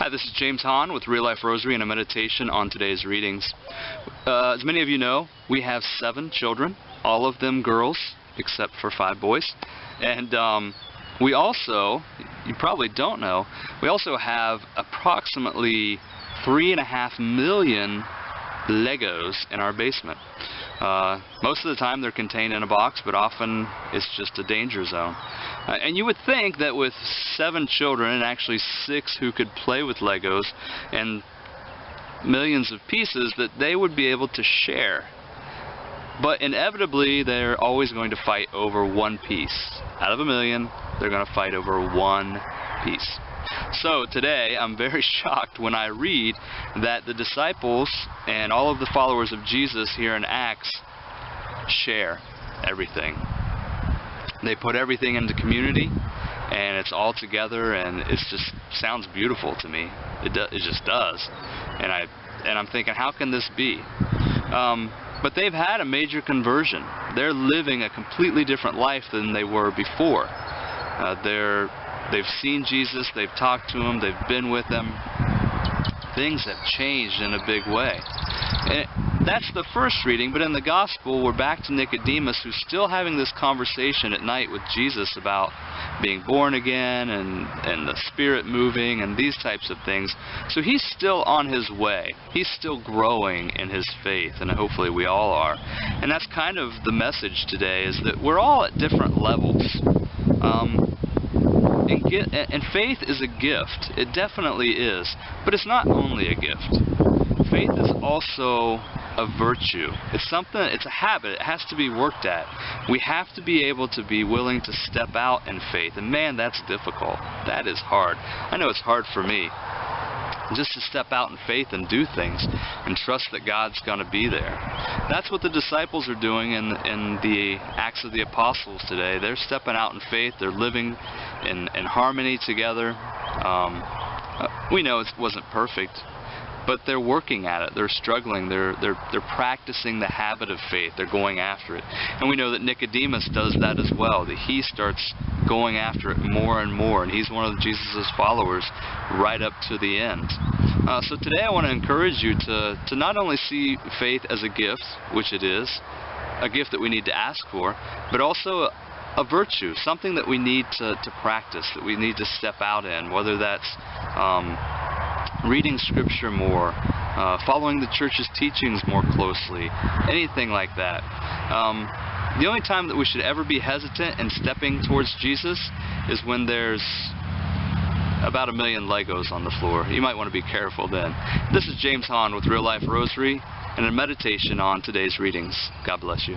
Hi, this is James Hahn with Real Life Rosary and a meditation on today's readings. As many of you know, we have 7 children, all of them girls, except for 5 boys. And we also, you probably don't know, we also have approximately 3.5 million Legos in our basement. Most of the time they're contained in a box, but often it's just a danger zone. And you would think that with 7 children, and actually 6 who could play with Legos, and millions of pieces, that they would be able to share. But inevitably, they're always going to fight over one piece. Out of a million, they're going to fight over one piece. So today, I'm very shocked when I read that the disciples and all of the followers of Jesus here in Acts share everything. They put everything into community, and it's all together, and it just sounds beautiful to me. It just does. And I'm thinking, how can this be? But they've had a major conversion. They're living a completely different life than they were before. They've seen Jesus, they've talked to him, they've been with him. Things have changed in a big way. And that's the first reading, but in the Gospel, we're back to Nicodemus, who's still having this conversation at night with Jesus about being born again and the Spirit moving and these types of things. So he's still on his way. He's still growing in his faith, and hopefully we all are. And that's kind of the message today, is that we're all at different levels. And faith is a gift. It definitely is. But it's not only a gift. Faith is also a virtue. It's a habit. It has to be worked at. We have to be able to be willing to step out in faith. And man, that's difficult. That is hard. I know it's hard for me. Just to step out in faith and do things and trust that God's going to be there. That's what the disciples are doing in the Acts of the Apostles today. They're stepping out in faith. They're living in harmony together. We know it wasn't perfect, but they're working at it. They're struggling. They're practicing the habit of faith. They're going after it. And we know that Nicodemus does that as well, that he starts going after it more and more, and he's one of Jesus' followers right up to the end. So today I want to encourage you to not only see faith as a gift, which it is, a gift that we need to ask for, but also a virtue, something that we need to practice, that we need to step out in, whether that's reading Scripture more, following the church's teachings more closely, anything like that. The only time that we should ever be hesitant in stepping towards Jesus is when there's about 1 million Legos on the floor. You might want to be careful then. This is James Hahn with Real Life Rosary and a meditation on today's readings. God bless you.